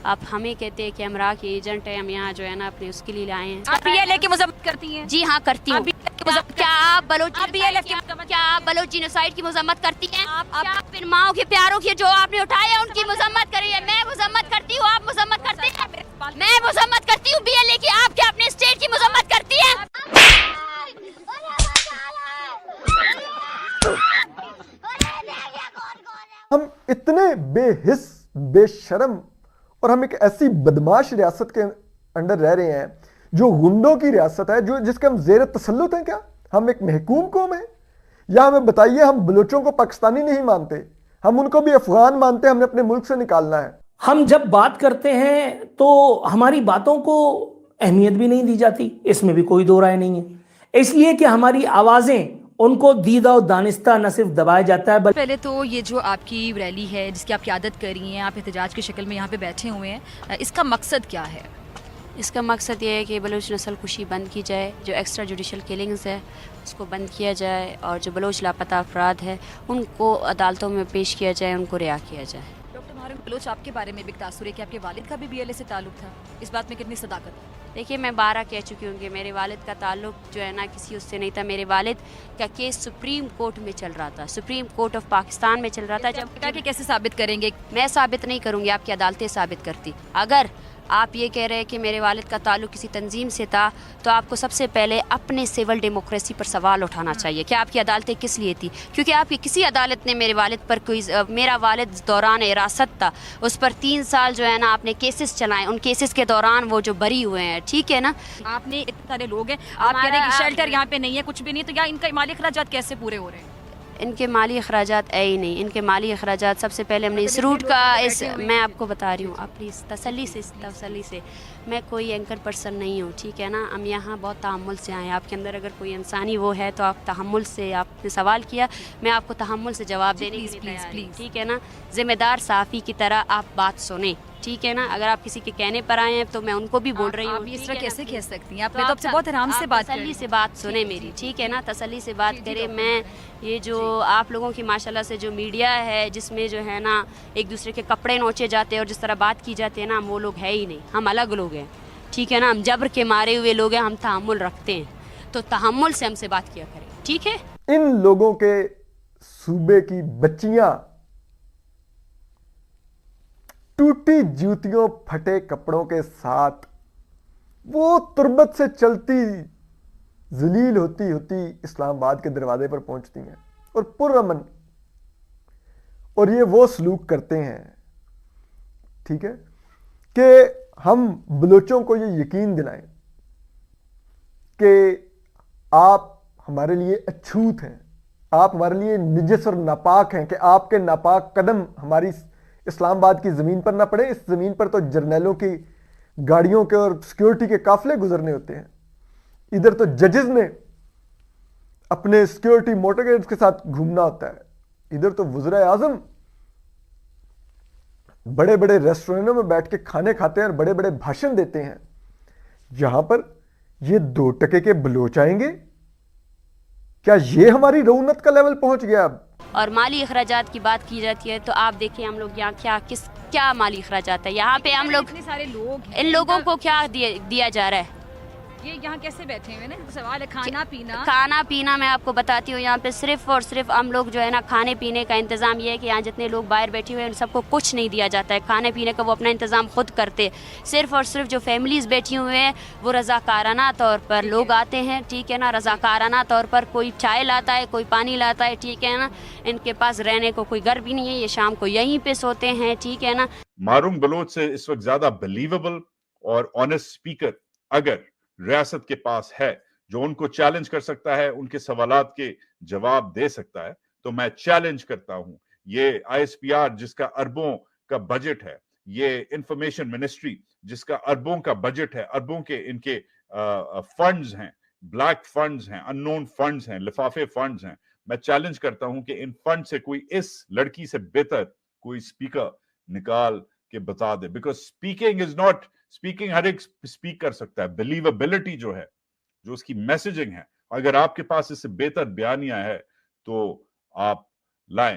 آپ ہمیں کہتے ہیں کہ ہم راہ کے ایجنٹ ہیں، ہم یہاں جو ہے نا اپنے اس کے لیے لائے ہیں. آپ PLA کی مذمت کرتی ہیں؟ جی ہاں کرتی ہوں. کیا آپ بلوچ جینوسائیڈ کی مذمت کرتی ہیں؟ کیا آپ ان ماؤں کے پیاروں کی جو آپ نے اٹھائے ہیں ان کی مذمت کری ہے؟ میں مذمت کرتی ہوں، آپ مذمت کرتے ہیں؟ میں مذمت کرتی ہوں BLA کی، آپ کیا اپنے اسٹیٹ کی مذمت کرتی ہیں؟ ہم اتنے بے حس، بے شرم اور ہم ایک ایسی بدماش ریاست کے انڈر رہ رہے ہیں جو غنڈوں کی ریاست ہے، جس کے ہم زیر تسلط ہیں. کیا ہم ایک محکوم قوم ہیں؟ یا ہمیں بتائیے، ہم بلوچوں کو پاکستانی نہیں مانتے، ہم ان کو بھی افغان مانتے ہیں، ہم نے اپنے ملک سے نکالنا ہے. ہم جب بات کرتے ہیں تو ہماری باتوں کو اہمیت بھی نہیں دی جاتی، اس میں بھی کوئی دو رائے نہیں ہے، اس لیے کہ ہماری آوازیں ان کو دیدہ و دانستہ نہ صرف دبایا جاتا ہے بلکہ پہلے تو یہ جو آپ کی ریلی ہے جس کی آپ قیادت کر رہی ہیں، آپ احتجاج کی شکل میں یہاں پہ بیٹھے ہوئے ہیں، اس کا مقصد کیا ہے؟ اس کا مقصد یہ ہے کہ بلوچ نسل کشی بند کی جائے، جو ایکسٹرا جوڈیشل کلنگز ہے اس کو بند کیا جائے، اور جو بلوچ لاپتہ افراد ہے ان کو عدالتوں میں پیش کیا جائے، ان کو رہا کیا جائے. ڈاکٹر مہارنگ بلوچ، آپ کے بارے میں بھی ایک تاثر ہے کہ آپ کے والد کا بھی BLA سے تعلق تھا، اس بات میں کتنی صداقت ہے؟ دیکھیے، میں 12 کہہ چکی ہوں کہ میرے والد کا تعلق جو ہے نا کسی اس سے نہیں تھا. میرے والد کا کیس سپریم کورٹ میں چل رہا تھا، سپریم کورٹ آف پاکستان میں چل رہا تھا. جب کہ کیسے ثابت کریں گے؟ میں ثابت نہیں کروں گی، آپ کی عدالتیں ثابت کرتی. اگر آپ یہ کہہ رہے ہیں کہ میرے والد کا تعلق کسی تنظیم سے تھا تو آپ کو سب سے پہلے اپنے سول ڈیموکریسی پر سوال اٹھانا چاہیے کہ آپ کی عدالتیں کس لیے تھی. کیونکہ آپ کی کسی عدالت نے میرے والد پر میرا والد دوران حراست تھا، اس پر 3 سال جو ہے نا آپ نے کیسز چلائے، ان کیسز کے دوران وہ جو بری ہوئے ہیں. ٹھیک ہے نا؟ آپ نے اتنے سارے لوگ ہیں، آپ کہہ رہے ہیں کہ شیلٹر یہاں پہ نہیں ہے، کچھ بھی نہیں، تو یا ان کا مالی اخراجات کیسے پورے ہو رہے ہیں؟ ان کے مالی اخراجات ہے ہی نہیں. ان کے مالی اخراجات سب سے پہلے ہم نے اس روٹ کا میں آپ کو بتا رہی ہوں، آپ پلیز تسلی سے. میں کوئی اینکر پرسن نہیں ہوں، ٹھیک ہے نا؟ ہم یہاں بہت تحمل سے آئے ہیں. آپ کے اندر اگر کوئی انسانی وہ ہے تو آپ تحمل سے، آپ نے سوال کیا، میں آپ کو تحمل سے جواب دینے کے لیے تیار ہوں، ٹھیک ہے نا؟ ذمہ دار صحافی کی طرح آپ بات سنیں، ٹھیک ہے نا؟ اگر آپ کسی کے کہنے پر آئے ہیں تو میں ان کو بھی بول رہی ہوں. آپ اس طرح کیسے کہہ سکتی ہیں؟ آپ نے تو اب سے بہت آرام سے بات تسلی سے بات سنیں میری، ٹھیک ہے نا؟ تسلی سے بات کریں. میں یہ جو آپ لوگوں کی ماشاءاللہ سے جو میڈیا ہے جس میں جو ہے نا ایک دوسرے کے کپڑے نوچے جاتے ہیں اور جس طرح بات کی جاتی ہے نا، ہم وہ لوگ ہے ہی نہیں. ہم الگ لوگ ہیں، ٹھیک ہے نا؟ ہم جبر کے مارے ہوئے لوگ ہیں، ہم تحمل رکھتے ہیں، تو تحمل سے ہم سے بات کیا کریں، ٹھیک ہے؟ ان لوگوں کے صوبے کی بچیاں ٹوٹی جوتیوں، پھٹے کپڑوں کے ساتھ وہ تربت سے چلتی ذلیل ہوتی اسلام آباد کے دروازے پر پہنچتی ہیں اور پرامن، اور یہ وہ سلوک کرتے ہیں، ٹھیک ہے؟ کہ ہم بلوچوں کو یہ یقین دلائیں کہ آپ ہمارے لیے اچھوت ہیں، آپ ہمارے لیے نجس اور ناپاک ہیں، کہ آپ کے ناپاک قدم ہماری اسلام آباد کی زمین پر نہ پڑے. اس زمین پر تو جرنیلوں کی گاڑیوں کے اور سیکیورٹی کے قافلے گزرنے ہوتے ہیں. ادھر تو ججز نے اپنے سیکیورٹی موٹر گیڈز کے ساتھ گھومنا ہوتا ہے. ادھر تو وزراء اعظم بڑے بڑے ریسٹورینٹوں میں بیٹھ کے کھانے کھاتے ہیں اور بڑے بڑے بھاشن دیتے ہیں. یہاں پر یہ 2 ٹکے کے بلوچ آئیں گے؟ کیا یہ ہماری رونت کا لیول پہنچ گیا اب؟ اور مالی اخراجات کی بات کی جاتی ہے تو آپ دیکھیں ہم لوگ یہاں کیا مالی اخراجات ہے یہاں پہ. ہم لوگ اتنے سارے لوگ ہیں، ان لوگوں کو کیا دیا جا رہا ہے؟ یہ یہاں کیسے بیٹھے ہوئے نا؟ سوال ہے کھانا پینا. میں آپ کو بتاتی ہوں، یہاں پہ صرف اور صرف ہم لوگ جو ہے نا کھانے پینے کا انتظام یہ ہے کہ یہاں جتنے لوگ باہر بیٹھے ہوئے ہیں ان سب کو کچھ نہیں دیا جاتا ہے. کھانے پینے کا وہ اپنا انتظام خود کرتے. صرف اور صرف جو فیملیز بیٹھی ہوئے ہیں وہ رضاکارانہ طور پر لوگ آتے ہیں، ٹھیک ہے نا؟ رضاکارانہ طور پر کوئی چائے لاتا ہے، کوئی پانی لاتا ہے، ٹھیک ہے نا؟ ان کے پاس رہنے کو کوئی گھر بھی نہیں ہے، یہ شام کو یہیں پہ سوتے ہیں، ٹھیک ہے نا؟ مہارنگ بلوچ سے اس وقت زیادہ بلیویبل اور آنےسٹ اسپیکر اگر ریاست کے پاس ہے جو ان کو چیلنج کر سکتا ہے، ان کے سوالات کے جواب دے سکتا ہے، تو میں چیلنج کرتا ہوں یہ ISPR جس کا اربوں کا بجٹ ہے، یہ انفارمیشن منسٹری جس کا اربوں کا بجٹ ہے، اربوں کے ان کے فنڈز ہیں، بلیک فنڈز ہیں، ان نون فنڈز ہیں، لفافے فنڈز ہیں. میں چیلنج کرتا ہوں کہ ان فنڈ سے کوئی اس لڑکی سے بہتر کوئی اسپیکر نکال کے بتا دے. بیکاز اسپیکنگ ہر ایک اسپیک کر سکتا ہے. بلیویبلٹی جو ہے، جو اس کی میسیجنگ ہے، اگر آپ کے پاس اس سے بہتر بیانیہ ہے تو آپ لائیں.